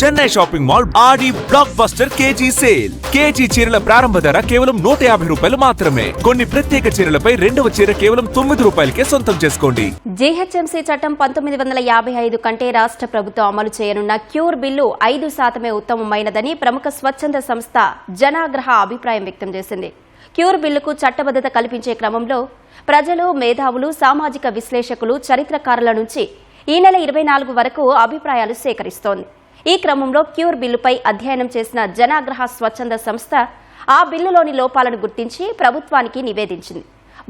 Chennai shopping mall Aadi blockbuster KG sale. KG చీరల ప్రారంభ ధర కేవలం 150 రూపాయలు మాత్రమే. కొన్ని ప్రత్యేక చీరలపై రెండవ చీర కేవలం 9 రూపాయలకే సొంతం చేసుకోండి. జీహెచ్ఎంసీ చట్టం 1955 కంటే రాష్ట్ర ప్రభుత్వం అమలు చేయనున్న క్యూర్ బిల్లు 5% ఉత్తమమైనదని ప్రముఖ స్వచ్ఛంద సంస్థ జనాగ్రహ అభిప్రాయం వ్యక్తం చేసింది. క్యూర్ బిల్లుకు చట్టబద్ధత కల్పించే క్రమంలో ప్రజలు, మేధావులు, సామాజిక విశ్లేషకులు, చరిత్రకారుల నుంచి ఈ నెల 24 వరకు అభిప్రాయాలు సేకరిస్తోంది. ఈ క్రమంలో క్యూర్ బిల్లుపై అధ్యయనం చేసిన జనాగ్రహ స్వచ్ఛంద సంస్థ ఆ బిల్లులోని లోపాలను గుర్తించి ప్రభుత్వానికి నివేదించింది.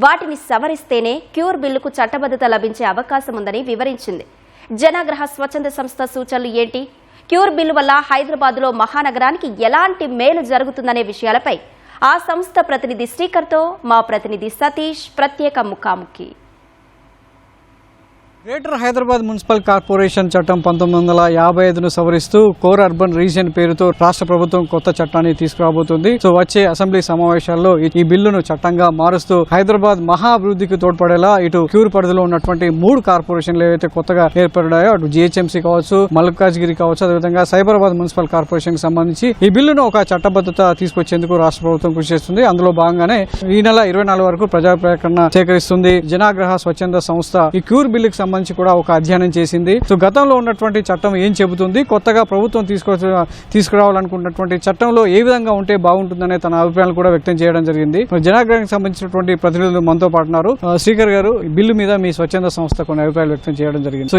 వాటిని సవరిస్తేనే క్యూర్ బిల్లుకు చట్టబద్ధత లభించే అవకాశం ఉందని వివరించింది. జనాగ్రహ స్వచ్ఛంద సంస్థ సూచనలు ఏంటి? క్యూర్ బిల్లు వల్ల హైదరాబాద్లో మహానగరానికి ఎలాంటి మేలు జరుగుతుందనే విషయాలపై ఆ సంస్థ ప్రతినిధి శ్రీకర్తో మా ప్రతినిధి సతీష్ ప్రత్యేక ముఖాముఖి. గ్రేటర్ హైదరాబాద్ మున్సిపల్ కార్పొరేషన్ చట్టం 1955ను సవరిస్తూ కోర్ అర్బన్ రీజియన్ పేరుతో రాష్ట్ర ప్రభుత్వం కొత్త చట్టాన్ని తీసుకురాబోతుంది. వచ్చే అసెంబ్లీ సమావేశాల్లో ఈ బిల్లును చట్టంగా మారుస్తూ హైదరాబాద్ మహా అభివృద్ధికి తోడ్పడేలా ఇటు క్యూర్ పరిధిలో ఉన్నటువంటి 3 కార్పొరేషన్లు ఏవైతే కొత్తగా ఏర్పడ్డాయో అటు జీహెచ్ఎంసీ కావచ్చు, మల్కాజ్గిరి కావచ్చు, అదేవిధంగా సైబరాబాద్ మున్సిపల్ కార్పొరేషన్ కి సంబంధించి ఈ బిల్లును ఒక చట్టబద్ధత తీసుకొచ్చేందుకు రాష్ట్ర ప్రభుత్వం కృషి చేస్తుంది. అందులో భాగంగానే ఈ నెల 24 వరకు ప్రజాప్రకటన సేకరిస్తుంది. జనాగ్రహ స్వచ్ఛంద సంస్థ ఈ క్యూర్ బిల్లుకి సంబంధించి కూడా ఒక అధ్యయనం చేసింది. గతంలో ఉన్నటువంటి చట్టం ఏం చెబుతుంది, కొత్తగా ప్రభుత్వం తీసుకురావాలనుకున్నటువంటి చట్టంలో ఏ విధంగా ఉంటే బాగుంటుందనే తన అభిప్రాయాలు కూడా వ్యక్తం చేయడం జరిగింది. జనాగ్రహానికి సంబంధించినటువంటి ప్రతినిధులు మనతో పాటున్నారు. శ్రీకర్ గారు, ఈ బిల్లు మీద మీ స్వచ్ఛంద సంస్థ కొన్ని అభిప్రాయాలు వ్యక్తం చేయడం జరిగింది.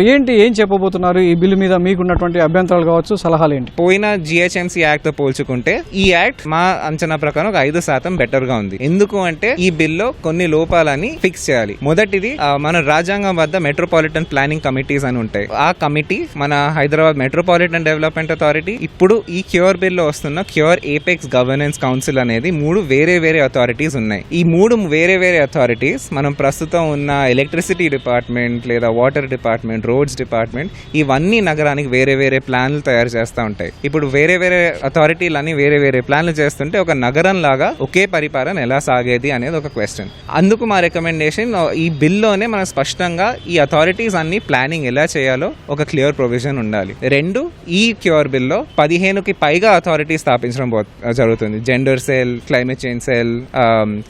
ఏం చెప్పబోతున్నారు? ఈ బిల్లు మీద మీకున్నటువంటి అభ్యంతరాలు కావచ్చు, సలహాలు ఏంటి? పోయిన జిహెచ్ఎంసీ యాక్ట్ తో పోల్చుకుంటే ఈ యాక్ట్ మా అంచనా ప్రకారం ఒక 5% బెటర్ గా ఉంది. ఎందుకు అంటే ఈ బిల్లో కొన్ని లోపాలని ఫిక్స్ చేయాలి. మొదటిది, మన రాజ్యాంగం వద్ద మెట్రోపాలిటన్ ప్లానింగ్ కమిటీస్ అని ఉంటాయి. ఆ కమిటీ మన హైదరాబాద్ మెట్రోపాలిటన్ డెవలప్మెంట్ అథారిటీ, ఇప్పుడు ఈ క్యూర్ బిల్ లో వస్తున్న క్యూర్ ఏపెక్స్ గవర్నెన్స్ కౌన్సిల్ అనేది 3 వేరే అథారిటీస్ ఉన్నాయి. ఈ 3 వేరే అథారిటీస్ మనం ప్రస్తుతం ఉన్న ఎలక్ట్రిసిటీ డిపార్ట్మెంట్ లేదా వాటర్ డిపార్ట్మెంట్, రోడ్స్ డిపార్ట్మెంట్, ఇవన్నీ నగరానికి వేరే ప్లాన్లు తయారు చేస్తూ ఉంటాయి. ఇప్పుడు వేరే అథారిటీలని వేరే ప్లాన్లు చేస్తుంటే ఒక నగరం లాగా ఒకే పరిపాలన ఎలా సాగేది అనేది ఒక క్వశ్చన్. అందుకు మా రికమెండేషన్, ఈ బిల్లోనే మనం స్పష్టంగా ఈ అథారిటీస్ అన్ని ప్లానింగ్ ఎలా చేయాలో ఒక క్లియర్ ప్రొవిజన్ ఉండాలి. 2, ఈ క్యూర్ బిల్లో 15కి పైగా అథారిటీ స్థాపించడం జరుగుతుంది. Gender cell, climate change cell,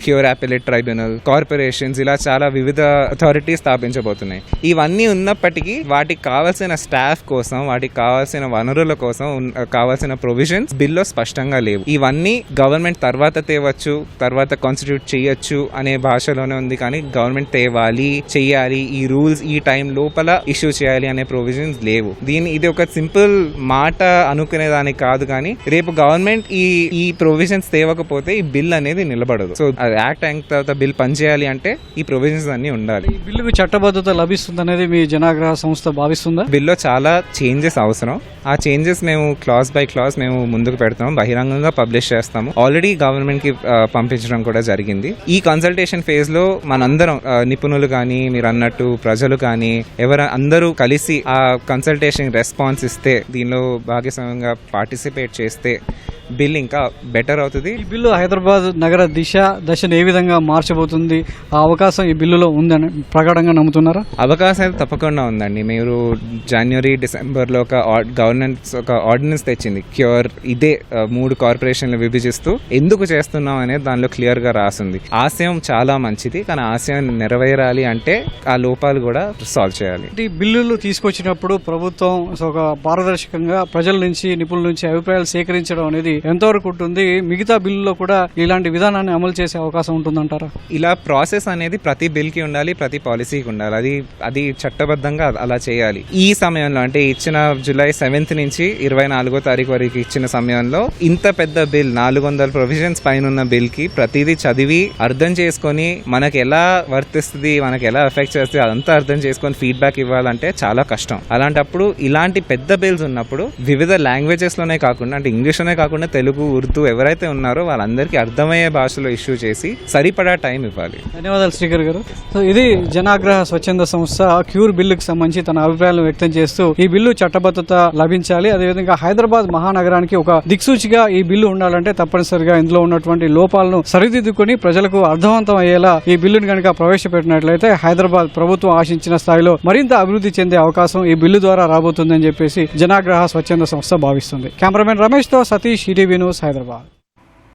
cure appellate tribunal, corporations, ఇలా చాలా వివిధ అథారిటీస్ స్థాపించబోతున్నాయి. ఇవన్నీ ఉన్నప్పటికీ వాటికి కావాల్సిన స్టాఫ్ కోసం, వాటికి కావాల్సిన వనరుల కోసం కావాల్సిన ప్రొవిజన్స్ బిల్లో స్పష్టంగా లేవు. ఇవన్నీ గవర్నమెంట్ తర్వాత తేవచ్చు, తర్వాత కాన్స్టిట్యూట్ చేయొచ్చు అనే భాషలోనే ఉంది. కానీ గవర్నమెంట్ తేవాలి, చెయ్యాలి, ఈ రూల్స్ ఈ టైం లోపల ఇష్యూ చేయాలి అనే ప్రొవిజన్స్ లేవు. ఇది ఒక సింపుల్ మాట అనుకునే దానికి కాదు, కానీ రేపు గవర్నమెంట్ ఈ ప్రొవిజన్స్ తేవకపోతే ఈ బిల్ అనేది నిలబడదు. సో యాక్ట్ అయిన తర్వాత బిల్ పనిచేయాలి అంటే ఈ ప్రొవిజన్స్ అన్ని ఉండాలి. ఈ బిల్లుకు చట్టబద్ధత లభిస్తుంది అనేది మీ జనాగ్రహ సంస్థ భావిస్తుందా? బిల్లో చాలా చేంజెస్ అవసరం. ఆ చేంజెస్ మేము క్లాస్ బై క్లాస్ మేము ముందుకు పెడతాం, బహిరంగంగా పబ్లిష్ చేస్తాము. ఆల్రెడీ గవర్నమెంట్ కి పంపించడం కూడా జరిగింది. ఈ కన్సల్టేషన్ ఫేజ్ లో మనందరం నిపుణులు కానీ, మీరు అన్నట్టు ప్రజలు కానీ, అందరూ కలిసి ఆ కన్సల్టేషన్ రెస్పాన్స్ ఇస్తే, దీనిలో భాగస్వామ్యంగా పార్టిసిపేట్ చేస్తే బిల్ ఇంకా బెటర్ అవుతుంది. ఈ బిల్లు హైదరాబాద్ నగర దశను ఏ విధంగా మార్చబోతుంది? ఆ అవకాశం ఈ బిల్లులో ఉందని ప్రగాఢంగా నమ్ముతున్నారా? అవకాశం అయితే తప్పకుండా ఉందండి. మీరు జనవరి, డిసెంబర్లో ఒక ఆర్డినెన్స్ తెచ్చింది క్యూర్. ఇదే 3 కార్పొరేషన్లు విభజిస్తూ ఎందుకు చేస్తున్నాం అనేది దానిలో క్లియర్ గా రాసింది. ఆశయం చాలా మంచిది, కానీ ఆశయం నెరవేరాలి అంటే ఆ లోపాలు కూడా సాల్వ్ చేయాలి. ఈ బిల్లులు తీసుకొచ్చినప్పుడు ప్రభుత్వం ఒక పారదర్శకంగా ప్రజల నుంచి, నిపుణుల నుంచి అభిప్రాయాలు సేకరించడం అనేది ఎంతవరకు ఉంటుంది? మిగతా బిల్లులో కూడా ఇలాంటి విధానాన్ని అమలు చేసే అవకాశం ఉంటుందంటారా? ఇలా ప్రాసెస్ అనేది ప్రతి బిల్ కి ఉండాలి, ప్రతి పాలసీకి ఉండాలి. అది చట్టబద్ధంగా అలా చేయాలి. ఈ సమయంలో అంటే ఇచ్చిన జూలై 7th నుంచి 24వ తారీఖు వరకు ఇచ్చిన సమయంలో ఇంత పెద్ద బిల్, 400 ప్రొవిజన్స్ పైన ఉన్న బిల్ కి ప్రతిదీ చదివి అర్థం చేసుకొని మనకి ఎలా వర్తిస్తుంది, మనకి ఎలా ఎఫెక్ట్ చేస్తుంది అదంతా అర్థం చేసుకొని ఫీడ్బ్యాక్ ఇవ్వాలంటే చాలా కష్టం. అలాంటప్పుడు ఇలాంటి పెద్ద బిల్స్ ఉన్నప్పుడు వివిధ లాంగ్వేజెస్ లోనే కాకుండా, అంటే ఇంగ్లీష్ లోనే కాకుండా తెలుగు ఉర్దూ ఎవరైతే ఉన్నారో వాళ్ళందరికీ అర్థమయ్యే భాషలో ఇష్యూ చేసి సరిపడా టైం ఇవ్వాలి. ధన్యవాదాలు శ్రీకర్ గారు. సో ఇది జనాగ్రహ స్వచ్ఛంద సంస్థ క్యూర్ బిల్లుకు సంబంధించి తన అభిప్రాయాలను వ్యక్తం చేస్తూ ఈ బిల్లు చట్టబద్ధత లభించాలి, అదేవిధంగా హైదరాబాద్ మహానగరానికి ఒక దిక్సూచిగా ఈ బిల్లు ఉండాలంటే తప్పనిసరిగా ఇందులో ఉన్నటువంటి లోపాలను సరిదిద్దుకొని ప్రజలకు అర్థవంతం అయ్యేలా ఈ బిల్లును కనుక ప్రవేశపెట్టినట్లయితే హైదరాబాద్ ప్రభుత్వం ఆశించిన స్థాయిలో మరింత అభివృద్ధి చెందే అవకాశం ఈ బిల్లు ద్వారా రాబోతుందని చెప్పేసి జనాగ్రహ స్వచ్ఛంద సంస్థ భావిస్తుంది. కెమెరామెన్ రమేష్ తో సతీష్, ఈటీవీ న్యూస్, హైదరాబాద్.